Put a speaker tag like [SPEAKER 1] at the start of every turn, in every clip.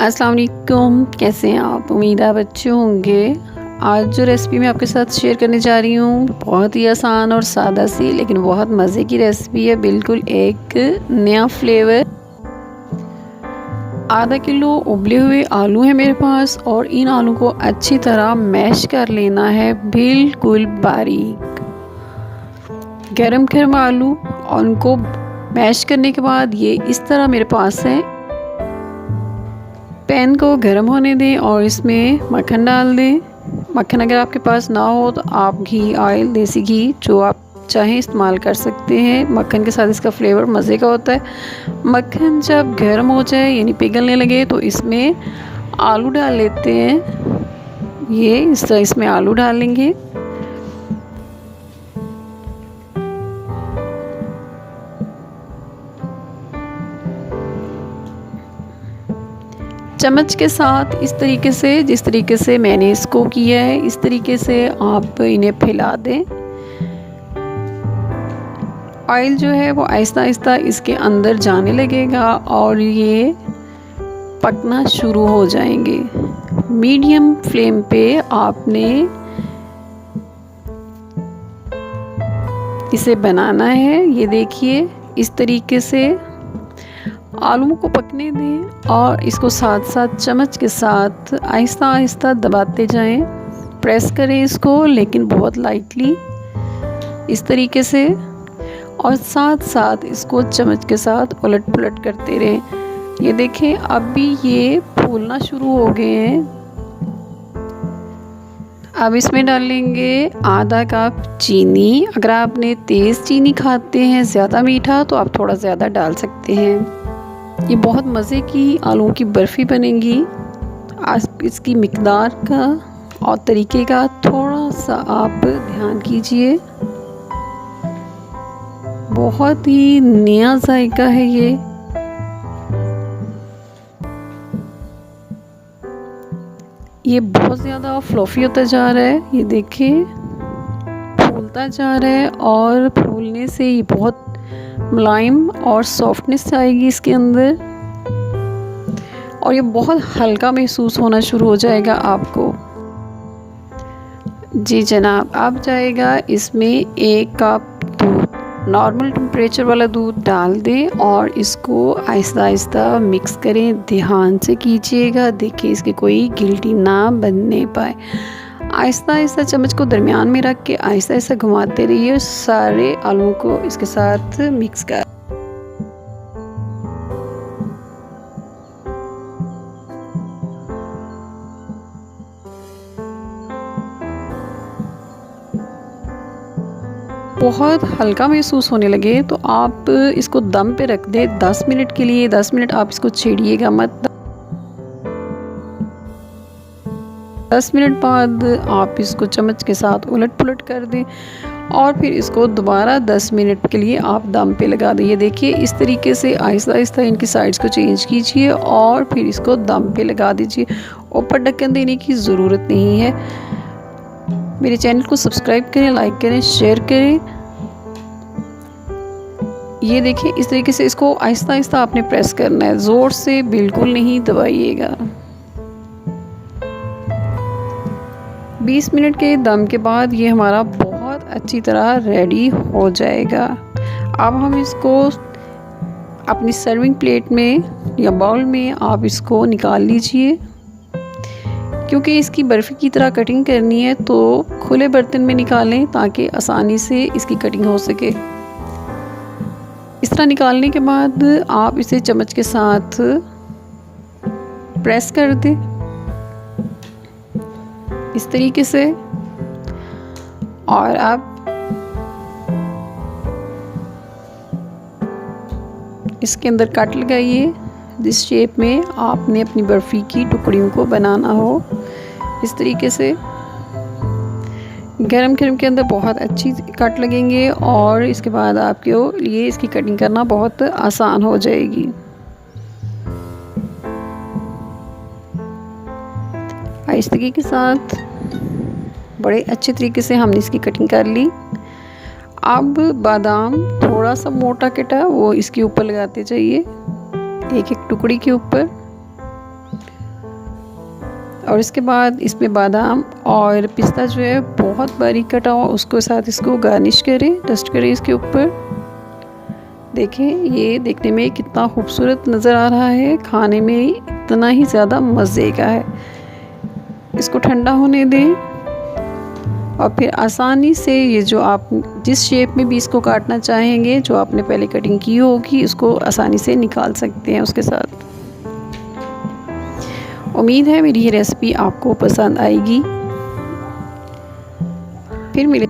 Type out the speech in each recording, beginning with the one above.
[SPEAKER 1] अस्सलाम वालेकुम, कैसे हैं आप? उम्मीद है आप अच्छे होंगे। आज जो रेसिपी मैं आपके साथ शेयर करने जा रही हूँ बहुत ही आसान और सादा सी लेकिन बहुत मज़े की रेसिपी है। बिल्कुल एक नया फ्लेवर। आधा किलो उबले हुए आलू है मेरे पास और इन आलू को अच्छी तरह मैश कर लेना है, बिल्कुल बारीक। गरम गरम आलू और उनको मैश करने के बाद ये इस तरह मेरे पास है। पैन को गर्म होने दें और इसमें मक्खन डाल दें। मक्खन अगर आपके पास ना हो तो आप घी, ऑयल, देसी घी जो आप चाहें इस्तेमाल कर सकते हैं। मक्खन के साथ इसका फ्लेवर मज़े का होता है। मक्खन जब गर्म हो जाए यानी पिघलने लगे तो इसमें आलू डाल लेते हैं। ये इस तरह इसमें आलू डालेंगे। चम्मच के साथ इस तरीके से, जिस तरीके से मैंने इसको किया है इस तरीके से आप इन्हें फैला दें। ऑयल जो है वो आहिस्ता आहिस्ता इसके अंदर जाने लगेगा और ये पकना शुरू हो जाएंगे। मीडियम फ्लेम पे आपने इसे बनाना है। ये देखिए इस तरीके से आलू को पकने दें और इसको साथ साथ चम्मच के साथ आहिस्ता आहिस्ता दबाते जाएं। प्रेस करें इसको लेकिन बहुत लाइटली इस तरीके से, और साथ साथ इसको चम्मच के साथ उलट पुलट करते रहें। ये देखें अब भी ये फूलना शुरू हो गए हैं। अब इसमें डालेंगे आधा कप चीनी। अगर आपने तेज़ चीनी खाते हैं, ज़्यादा मीठा, तो आप थोड़ा ज़्यादा डाल सकते हैं। ये बहुत मज़े की आलूओं की बर्फ़ी बनेगी। आज इसकी मिकदार का और तरीके का थोड़ा सा आप ध्यान कीजिए। बहुत ही नया जायका है ये बहुत ज़्यादा फ्लफ़ी होता जा रहा है। ये देखिए फूलता जा रहा है और फूलने से ये बहुत मुलायम और सॉफ्टनेस आएगी इसके अंदर और ये बहुत हल्का महसूस होना शुरू हो जाएगा आपको। जी जनाब, अब जाएगा इसमें 1 कप दूध, नॉर्मल टेम्परेचर वाला दूध डाल दें और इसको आहिस्ता आहिस्ता मिक्स करें। ध्यान से कीजिएगा, देखिए इसके कोई गिल्टी ना बनने पाए। आहिस्ता आहिस्ता चम्मच को दरमियान में रख के आहिस्ता आहिस्ता घुमाते रहिए। सारे आलू को इसके साथ मिक्स कर बहुत हल्का महसूस होने लगे तो आप इसको दम पे रख दें 10 मिनट के लिए। 10 मिनट आप इसको छेड़िएगा मत। 10 मिनट बाद आप इसको चम्मच के साथ उलट पुलट कर दें और फिर इसको दोबारा 10 मिनट के लिए आप दम पे लगा दें। ये देखिए इस तरीके से आहिस्ता आहिस्ता इनकी साइड्स को चेंज कीजिए और फिर इसको दम पे लगा दीजिए। ऊपर ढक्कन देने की ज़रूरत नहीं है। मेरे चैनल को सब्सक्राइब करें, लाइक करें, शेयर करें। ये देखिए इस तरीके से इसको आहिस्ता आहिस्ता आपने प्रेस करना है, ज़ोर से बिल्कुल नहीं दबाइएगा। 20 मिनट के दम के बाद ये हमारा बहुत अच्छी तरह रेडी हो जाएगा। अब हम इसको अपनी सर्विंग प्लेट में या बाउल में आप इसको निकाल लीजिए। क्योंकि इसकी बर्फ़ी की तरह कटिंग करनी है तो खुले बर्तन में निकालें ताकि आसानी से इसकी कटिंग हो सके। इस तरह निकालने के बाद आप इसे चम्मच के साथ प्रेस कर दें इस तरीके से और अब इसके अंदर कट लगाइए। जिस शेप में आपने अपनी बर्फ़ी की टुकड़ियों को बनाना हो इस तरीके से। गरम गरम के अंदर बहुत अच्छी कट लगेंगे और इसके बाद आपके लिए इसकी कटिंग करना बहुत आसान हो जाएगी। आहिस्दगी के साथ बड़े अच्छे तरीके से हमने इसकी कटिंग कर ली। अब बादाम थोड़ा सा मोटा कटा वो इसके ऊपर लगाते जाइए, एक एक टुकड़ी के ऊपर। और इसके बाद इसमें बादाम और पिस्ता जो है बहुत बारीक कटा हुआ, उसको साथ इसको गार्निश करें, डस्ट करें इसके ऊपर। देखें ये देखने में कितना खूबसूरत नज़र आ रहा है, खाने में इतना ही ज़्यादा मज़े का है। इसको ठंडा होने दें और फिर आसानी से ये जो आप जिस शेप में भी इसको काटना चाहेंगे, जो आपने पहले कटिंग की होगी, उसको आसानी से निकाल सकते हैं उसके साथ। उम्मीद है मेरी ये रेसिपी आपको पसंद आएगी। फिर मिले,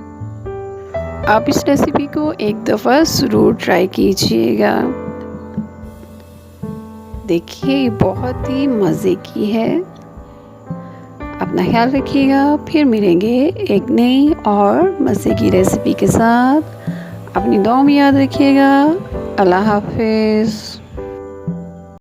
[SPEAKER 1] आप इस रेसिपी को एक दफ़ा ज़रूर ट्राई कीजिएगा। देखिए ये बहुत ही मज़े की है। अपना ख्याल रखिएगा, फिर मिलेंगे एक नई और मज़े की रेसिपी के साथ। अपनी दुआ में याद रखिएगा। अल्लाह हाफ़िज़।